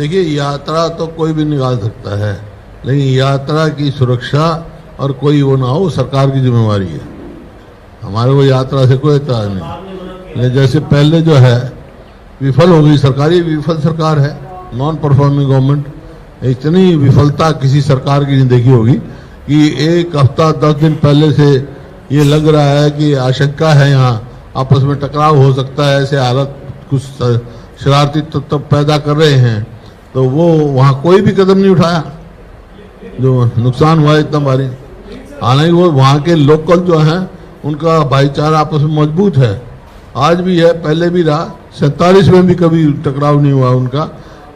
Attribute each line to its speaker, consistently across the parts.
Speaker 1: देखिए, यात्रा तो कोई भी निकाल सकता है, लेकिन यात्रा की सुरक्षा और कोई वो ना हो, सरकार की जिम्मेवारी है। हमारे को यात्रा से कोई एतराज नहीं। जैसे पहले जो है विफल हो गई सरकार, ये विफल सरकार है, नॉन परफॉर्मिंग गवर्नमेंट। इतनी विफलता किसी सरकार की नहीं देखी होगी कि एक हफ्ता 10 दिन पहले से ये लग रहा है कि आशंका है यहाँ आपस में टकराव हो सकता है, ऐसे हालत कुछ शरारती तत्व पैदा कर रहे हैं, तो वो वहाँ कोई भी कदम नहीं उठाया। जो नुकसान हुआ इतना भारी, हालांकि वो वहाँ के लोकल जो हैं उनका भाईचारा आपस में मजबूत है, आज भी है, पहले भी रहा। 47 में भी कभी टकराव नहीं हुआ उनका,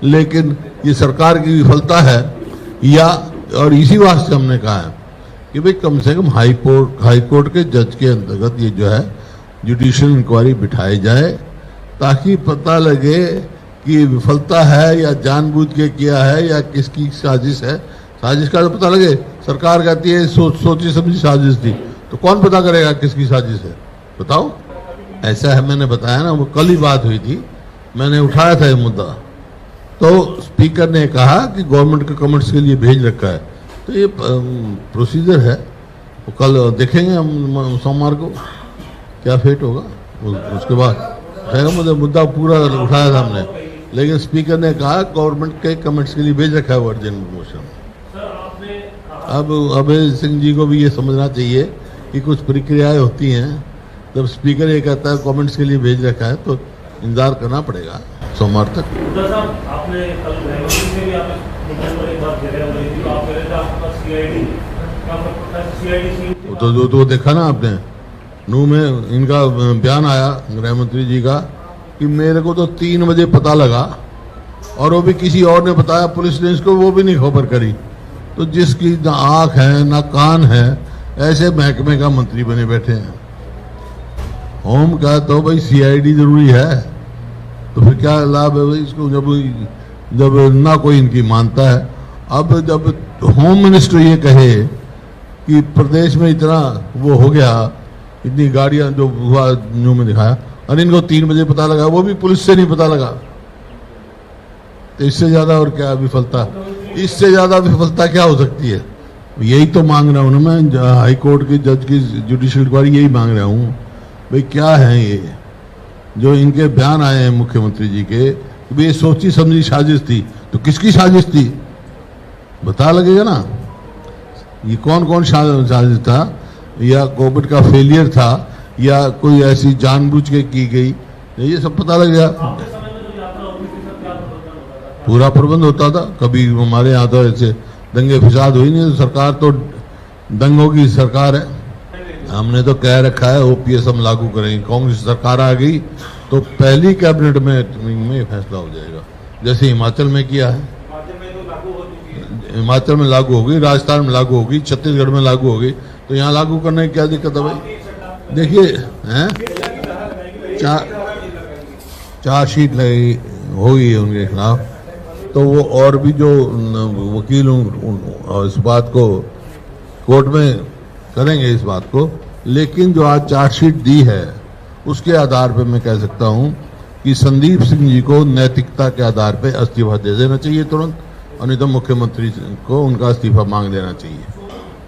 Speaker 1: लेकिन ये सरकार की विफलता है। या और इसी वास्ते हमने कहा है कि भाई कम से कम हाई कोर्ट के जज के अंतर्गत ये जो है जुडिशियल इंक्वायरी बिठाई जाए, ताकि पता लगे कि विफलता है या जानबूझ के किया है या किसकी साजिश है। साजिश का तो पता लगे, सरकार कहती है सोची समझी साजिश थी, तो कौन पता करेगा किसकी साजिश है, बताओ। ऐसा है, मैंने बताया ना, वो कल ही बात हुई थी, मैंने उठाया था ये मुद्दा, तो स्पीकर ने कहा कि गवर्नमेंट के कमेंट्स के लिए भेज रखा है। तो ये प्रोसीजर है, वो कल देखेंगे हम सोमवार को क्या फेट होगा, उसके बाद मुझे मुद्दा पूरा उठाया था हमने, लेकिन स्पीकर ने कहा गवर्नमेंट के कमेंट्स के लिए भेज रखा है वो अर्जेंट मोशन। अब अभय सिंह जी को भी ये समझना चाहिए कि कुछ प्रक्रियाएं होती हैं, जब स्पीकर ये कहता है कमेंट्स के लिए भेज रखा है तो इंतजार करना पड़ेगा सोमवार तक। तो देखा ना आपने, नू में इनका बयान आया गृह मंत्री जी का कि मेरे को तो 3 बजे पता लगा, और वो भी किसी और ने बताया, पुलिस ने इसको वो भी नहीं खबर करी। तो जिसकी ना आंख है ना कान है, ऐसे महकमे का मंत्री बने बैठे हैं। होम का तो भाई CID जरूरी है, तो फिर क्या लाभ है भाई इसको, जब ना कोई इनकी मानता है। अब जब होम मिनिस्टर ये कहे कि प्रदेश में इतना वो हो गया, इतनी गाड़ियां जो हुआ न्यू में दिखाया, और इनको 3 बजे पता लगा, वो भी पुलिस से नहीं पता लगा, तो इससे ज्यादा और क्या विफलता, इससे ज्यादा विफलता क्या हो सकती है। यही तो मांग रहा हूं ना मैं, हाई कोर्ट के जज की जुडिशियल इंक्वायरी, यही मांग रहा हूं भाई। क्या है ये जो इनके बयान आए हैं मुख्यमंत्री जी के, ये सोची समझी साजिश थी, तो किसकी साजिश थी बता लगेगा ना। ये कौन कौन साजिश था, या कोविड का फेलियर था, या कोई ऐसी जानबूझ के की गई, ये सब पता लग गया। पूरा प्रबंध होता था, कभी हमारे यहाँ तो ऐसे दंगे फिसाद हुई नहीं, सरकार तो दंगों की सरकार है। हमने तो कह रखा है OPS हम लागू करेंगे, कांग्रेस सरकार आ गई तो पहली कैबिनेट में फैसला हो जाएगा, जैसे हिमाचल में किया है। हिमाचल में लागू होगी, राजस्थान में लागू होगी, छत्तीसगढ़ में लागू होगी, तो यहाँ लागू करने की क्या दिक्कत है भाई। देखिए हैं, चार्जशीट लगी होगी है उनके खिलाफ, तो वो और भी जो वकील इस बात को कोर्ट में करेंगे इस बात को, लेकिन जो आज चार्जशीट दी है उसके आधार पर मैं कह सकता हूं कि संदीप सिंह जी को नैतिकता के आधार पर इस्तीफा दे देना चाहिए तुरंत, और नहीं तो मुख्यमंत्री को उनका इस्तीफा मांग लेना चाहिए।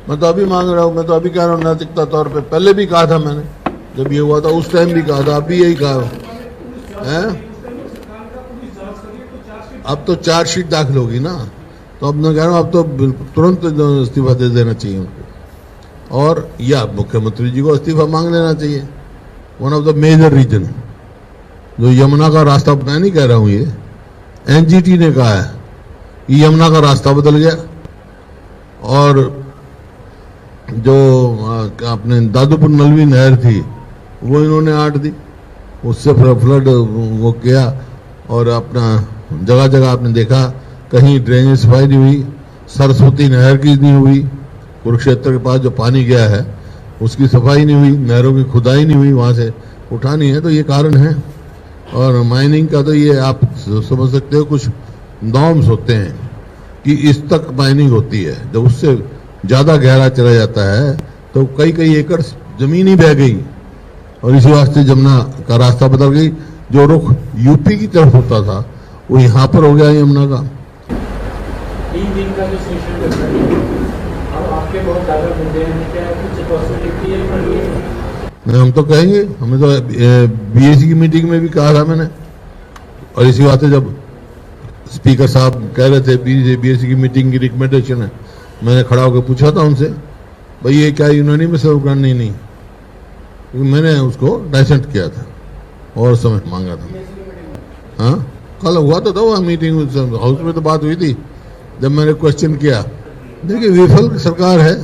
Speaker 1: मैं तो अभी मांग रहा हूं, मैं तो अभी कह रहा हूं नैतिकता तौर पे, पहले भी कहा था मैंने, जब ये हुआ था उस टाइम भी कहा था, अभी यही कहा है। अब तो चार्जशीट दाखिल होगी ना, तो अब मैं कह रहा हूं अब तो तुरंत इस्तीफा दे देना चाहिए उनको, और या मुख्यमंत्री जी को इस्तीफा मांग लेना चाहिए। One of the major reason जो यमुना का रास्ता, मैं नहीं कह रहा हूं, ये NGT ने कहा है कि यमुना का रास्ता बदल गया, और जो अपने दादूपुर नलवी नहर थी वो इन्होंने आट दी, उससे फ्लड वो किया, और अपना जगह जगह आपने देखा कहीं ड्रेनेज सफाई नहीं हुई, सरस्वती नहर की नहीं हुई, कुरुक्षेत्र के पास जो पानी गया है उसकी सफाई नहीं हुई, नहरों की खुदाई नहीं हुई, वहां से उठानी है, तो ये कारण है। और माइनिंग का तो ये आप समझ सकते हो, कुछ नॉर्म्स होते हैं कि इस तक माइनिंग होती है, जब उससे ज्यादा गहरा चला जाता है तो कई कई एकड़ जमीन ही बह गई, और इसी वास्ते जमुना का रास्ता बदल गई। जो रुख यूपी की तरफ होता था वो यहाँ पर हो गया यमुना का।
Speaker 2: 3 दिन का जो सेशन चल रहा है, अब आपके बहुत ज़्यादा मुद्दे हैं, क्या कुछ पॉसिबिलिटी है?
Speaker 1: हम तो कहेंगे, हमें तो बीएससी की मीटिंग में भी कहा था मैंने, और इसी बात है जब स्पीकर साहब कह रहे थे बीएससी की मीटिंग की रिकमेंडेशन है, मैंने खड़ा होकर पूछा था उनसे, भाई ये क्या यूनानिमस है? नहीं, क्योंकि मैंने उसको डाइसेंट किया था और समय मांगा था। हाँ, कल हुआ तो था वहाँ मीटिंग हाउस में, तो बात हुई थी जब मैंने क्वेश्चन किया। देखिए, विफल सरकार है,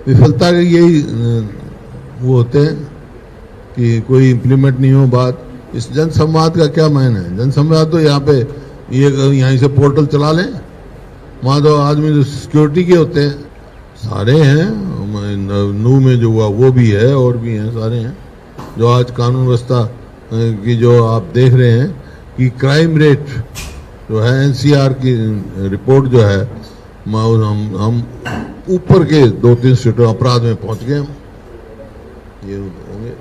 Speaker 1: विफलता के यही वो होते हैं कि कोई इम्प्लीमेंट नहीं हो बात। इस जनसंवाद का क्या मायने है? जनसंवाद तो यहाँ पे यहीं से पोर्टल चला लें, वहाँ तो आदमी जो सिक्योरिटी के होते हैं सारे हैं, नू में जो हुआ वो भी है और भी हैं, सारे हैं। जो आज कानून व्यवस्था की जो आप देख रहे हैं कि क्राइम रेट जो है, एनसीआर की रिपोर्ट जो है, हम ऊपर के 2-3 स्टेटों अपराध में पहुंच गए हम, ये होंगे।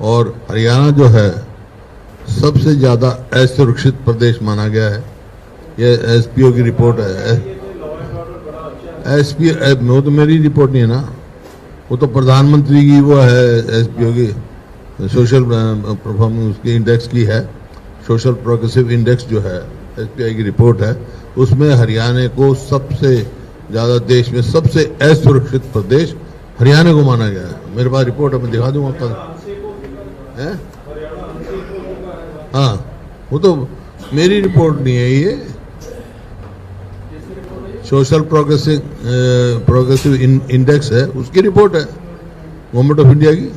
Speaker 1: और हरियाणा जो है सबसे ज्यादा असुरक्षित प्रदेश माना गया है, ये एसपीओ की रिपोर्ट है। एसपी वो तो मेरी रिपोर्ट नहीं है ना, वो तो प्रधानमंत्री की वो है, एसपीओ की सोशल परफॉर्मेंस उसकी इंडेक्स की है, सोशल प्रोग्रेसिव इंडेक्स जो है एसपीआई की रिपोर्ट है, उसमें हरियाणा को सबसे ज्यादा देश में सबसे असुरक्षित प्रदेश हरियाणा को माना गया है। मेरे पास रिपोर्ट है, मैं दिखा दूंगा कल। है? हाँ, वो तो मेरी रिपोर्ट नहीं है, ये सोशल प्रोग्रेसिव इंडेक्स है, उसकी रिपोर्ट है गवर्नमेंट ऑफ इंडिया की।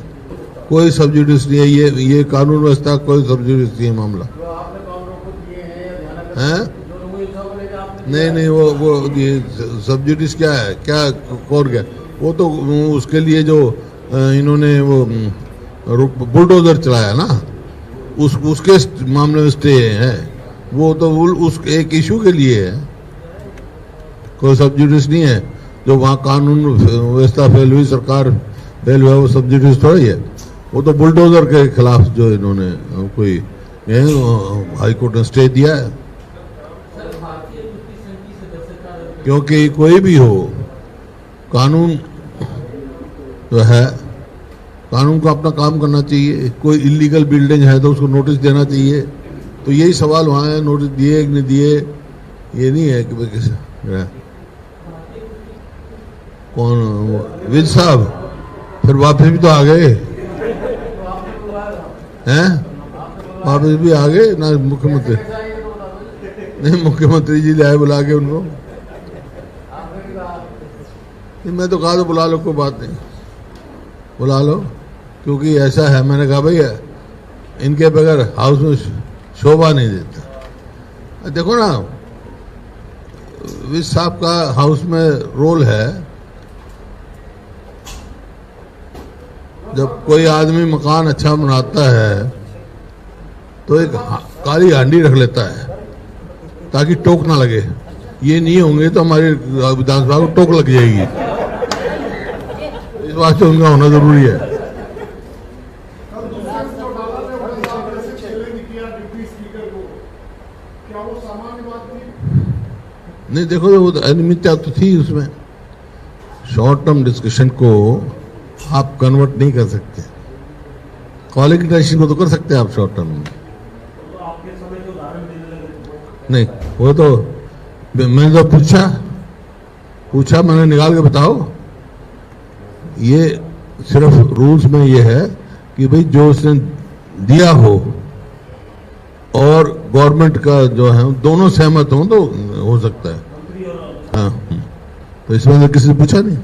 Speaker 1: कोई सब्सिडीज नहीं है, ये कानून व्यवस्था कोई सब्सिडीज नहीं है मामला है। नहीं, वो ये सब्सिडीज क्या है, क्या कौन गया? वो तो उसके लिए जो इन्होंने वो बुलडोजर चलाया ना, उसके मामले में स्टे है, वो तो उस एक इशू के लिए है, कोई सब्सिडीज नहीं है। जो वहाँ कानून व्यवस्था फेल हुई, सरकार फेल हुआ, वो सब्सिडीज थोड़ी है, वो तो बुलडोजर के खिलाफ जो इन्होंने कोई हाई कोर्ट ने स्टे दिया है। क्योंकि कोई भी हो, कानून जो है, कानून को अपना काम करना चाहिए। कोई इलीगल बिल्डिंग है तो उसको नोटिस देना चाहिए। तो यही सवाल वहाँ है, नोटिस दिए कि नहीं दिए, ये नहीं है कि भाई किसी कौन विज साहब फिर वापस भी तो आ गए हैं, वापस भी आ गए ना। मुख्यमंत्री नहीं, मुख्यमंत्री जी लाए बुला के उनको, मैं तो कहा तो बुला लो, कोई बात नहीं, बुला लो, क्योंकि ऐसा है। मैंने कहा भैया इनके बगैर हाउस में शोभा नहीं देता। देखो ना, विज साहब का हाउस में रोल है, जब कोई आदमी मकान अच्छा बनाता है तो एक काली हांडी रख लेता है ताकि टोक ना लगे। ये नहीं होंगे तो हमारी विधानसभा को टोक लग जाएगी, इस बात से उनका होना जरूरी है। नहीं, देखो वो अनियमितता तो थी उसमें। शॉर्ट टर्म डिस्कशन को आप कन्वर्ट नहीं कर सकते, क्वालिटी डिस्कशन को तो कर सकते हैं आप शॉर्ट टर्म में। नहीं, वो तो मैंने तो पूछा मैंने, निकाल के बताओ। ये सिर्फ रूल्स में ये है कि भाई जो उसने दिया हो और गवर्नमेंट का जो है दोनों सहमत हो तो हो सकता है। हाँ, तो इसमें तो किसी ने पूछा नहीं।